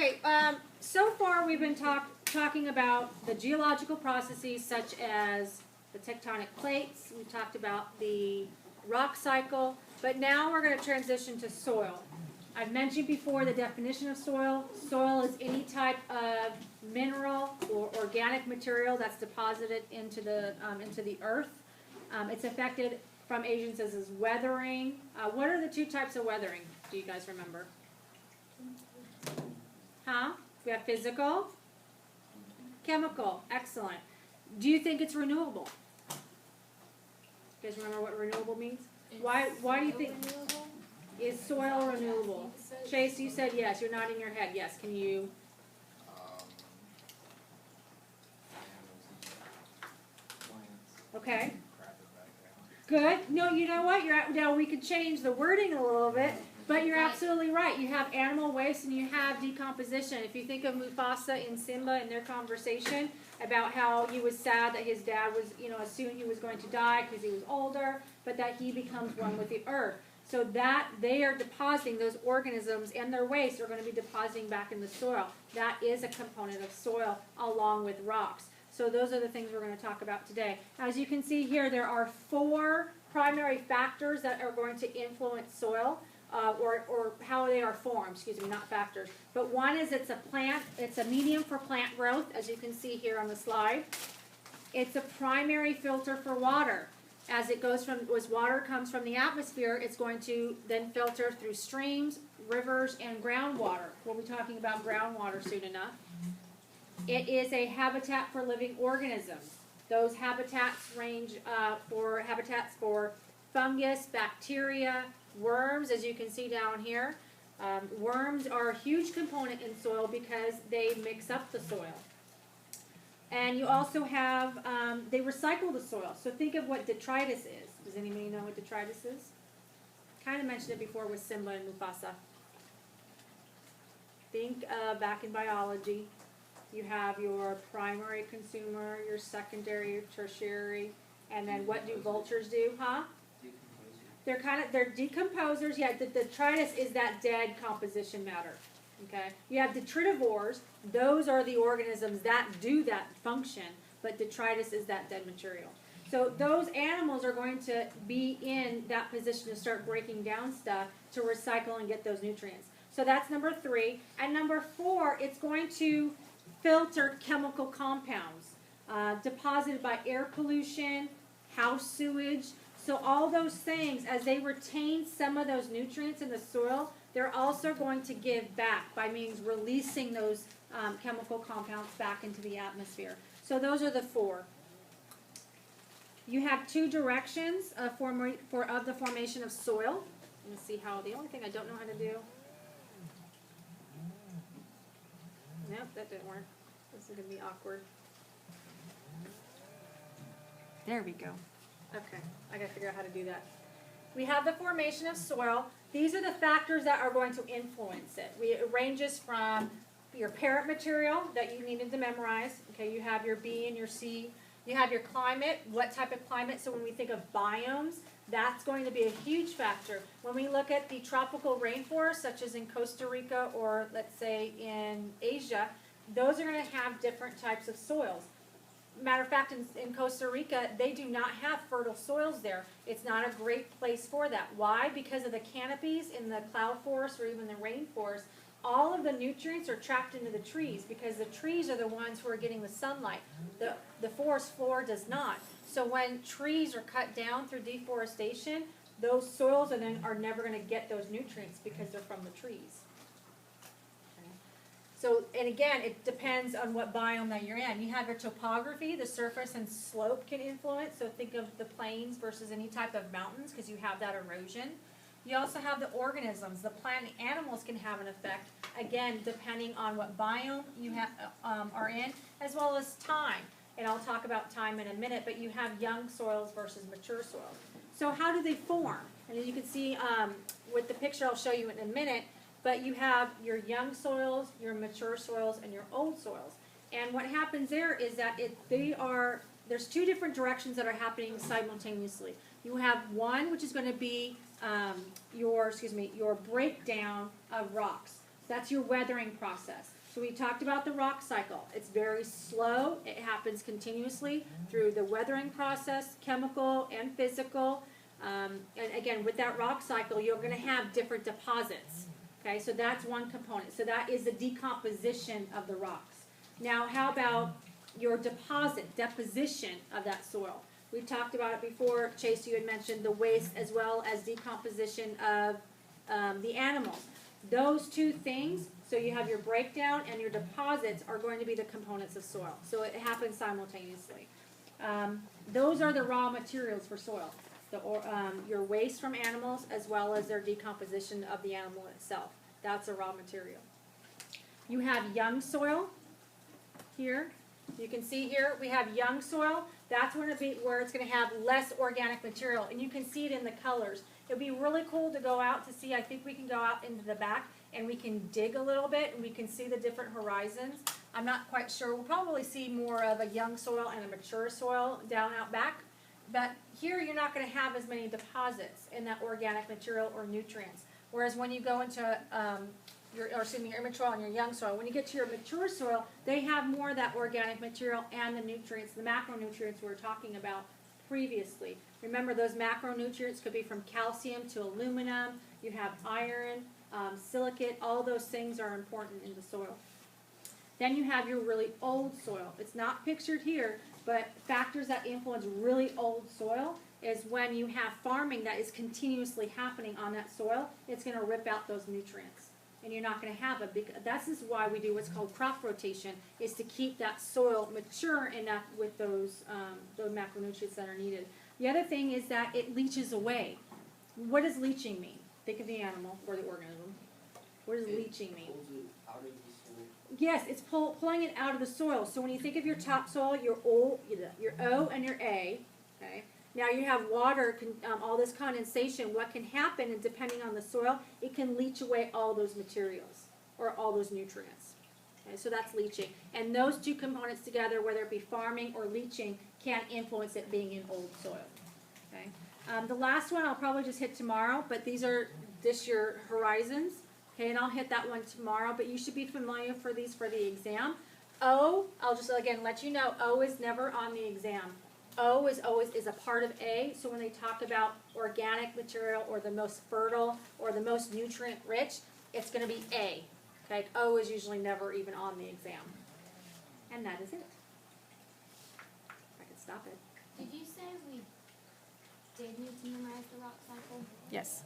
Okay, so far we've been talking about the geological processes such as the tectonic plates. We talked about the rock cycle, but now we're going to transition to soil. I've mentioned before the definition of soil. Soil is any type of mineral or organic material that's deposited into the earth. It's affected from agents as weathering. What are the two types of weathering? Do you guys remember? Huh? We have physical, chemical. Excellent. Do you think it's renewable? You guys remember what renewable means? Why do you think? Renewable? Is soil renewable? Chase, you said yes. You're nodding your head. Yes. Can you? Okay. Good. No, you know what? Now we could change the wording a little bit, but you're absolutely right. You have animal waste and you have decomposition. If you think of Mufasa and Simba and their conversation about how he was sad that his dad was, assumed he was going to die because he was older, but that he becomes one with the earth. So that they are depositing those organisms and their waste are going to be depositing back in the soil. That is a component of soil along with rocks. So those are the things we're going to talk about today. As you can see here, there are 4 primary factors that are going to influence soil or how they are formed, not factors. But one is it's a medium for plant growth, as you can see here on the slide. It's a primary filter for water. As water comes from the atmosphere, it's going to then filter through streams, rivers, and groundwater. We'll be talking about groundwater soon enough. It is a habitat for living organisms. Those habitats range for habitats for fungus, bacteria, worms, as you can see down here. Worms are a huge component in soil because they mix up the soil. And you also have, they recycle the soil. So think of what detritus is. Does anybody know what detritus is? Kind of mentioned it before with Simba and Mufasa. Think back in biology. You have your primary consumer, your secondary, your tertiary, and then what do vultures do, huh? They're decomposers. Yeah, the detritus is that dead composition matter. Okay, you have detritivores. Those are the organisms that do that function, but detritus is that dead material. So those animals are going to be in that position to start breaking down stuff to recycle and get those nutrients. So that's number 3. And number 4, it's going to filter chemical compounds deposited by air pollution, house sewage. So all those things, as they retain some of those nutrients in the soil, they're also going to give back by means releasing those chemical compounds back into the atmosphere. So those are the 4. You have 2 directions of the formation of soil. Let's see how, the only thing I don't know how to do. Nope, that didn't work. This is going to be awkward. There we go. Okay, I got to figure out how to do that. We have the formation of soil. These are the factors that are going to influence it. It ranges from your parent material that you needed to memorize. Okay, you have your B and your C. You have your climate, what type of climate. So when we think of biomes, that's going to be a huge factor. When we look at the tropical rainforests, such as in Costa Rica or let's say in Asia, those are going to have different types of soils. Matter of fact, in Costa Rica, they do not have fertile soils there. It's not a great place for that. Why? Because of the canopies in the cloud forest or even the rainforest. All of the nutrients are trapped into the trees because the trees are the ones who are getting the sunlight. The forest floor does not. So when trees are cut down through deforestation, those soils are never going to get those nutrients because they're from the trees. So, and again, it depends on what biome that you're in. You have your topography, the surface and slope can influence. So think of the plains versus any type of mountains because you have that erosion. You also have the organisms. The plant and animals can have an effect, again, depending on what biome you are in, as well as time. And I'll talk about time in a minute, but you have young soils versus mature soils. So how do they form? And as you can see with the picture I'll show you in a minute, but you have your young soils, your mature soils, and your old soils. And what happens there is that there's 2 different directions that are happening simultaneously. You have one which is going to be your breakdown of rocks. That's your weathering process. So we talked about the rock cycle. It's very slow. It happens continuously through the weathering process, chemical and physical. And again, with that rock cycle, you're going to have different deposits. Okay, so that's one component. So that is the decomposition of the rocks. Now, how about your deposition of that soil? We've talked about it before. Chase, you had mentioned the waste as well as decomposition of the animals. Those two things, so you have your breakdown and your deposits, are going to be the components of soil. So it happens simultaneously. Those are the raw materials for soil. Your waste from animals as well as their decomposition of the animal itself. That's a raw material. You have young soil here. You can see here we have young soil. That's where it's going to have less organic material. And you can see it in the colors. It would be really cool to go out to see. I think we can go out into the back and we can dig a little bit and we can see the different horizons. I'm not quite sure. We'll probably see more of a young soil and a mature soil down out back. But here you're not going to have as many deposits in that organic material or nutrients. Whereas when you go into your immature and your young soil, when you get to your mature soil, they have more of that organic material and the nutrients, the macronutrients we were talking about previously. Remember, those macronutrients could be from calcium to aluminum. You have iron, silicate. All those things are important in the soil. Then you have your really old soil. It's not pictured here, but factors that influence really old soil is when you have farming that is continuously happening on that soil. It's going to rip out those nutrients. And you're not going to have a big, this is why we do what's called crop rotation, is to keep that soil mature enough with those macronutrients that are needed. The other thing is that it leaches away. What does leaching mean? Think of the animal or the organism. What does leaching mean? Pulls it out of the soil. Yes, it's pulling it out of the soil. So when you think of your topsoil, your O and your A, okay? Now you have water, all this condensation. What can happen, and depending on the soil, it can leach away all those materials or all those nutrients. Okay, so that's leaching. And those two components together, whether it be farming or leaching, can influence it being in old soil. Okay. The last one I'll probably just hit tomorrow, but these are your horizons. Okay, and I'll hit that one tomorrow, but you should be familiar for these for the exam. O, I'll just again let you know, O is never on the exam. O is always a part of A, so when they talk about organic material or the most fertile or the most nutrient rich, it's going to be A. Okay, O is usually never even on the exam. And that is it. I can stop it. Did you say we did need to memorize the rock cycle? Yes.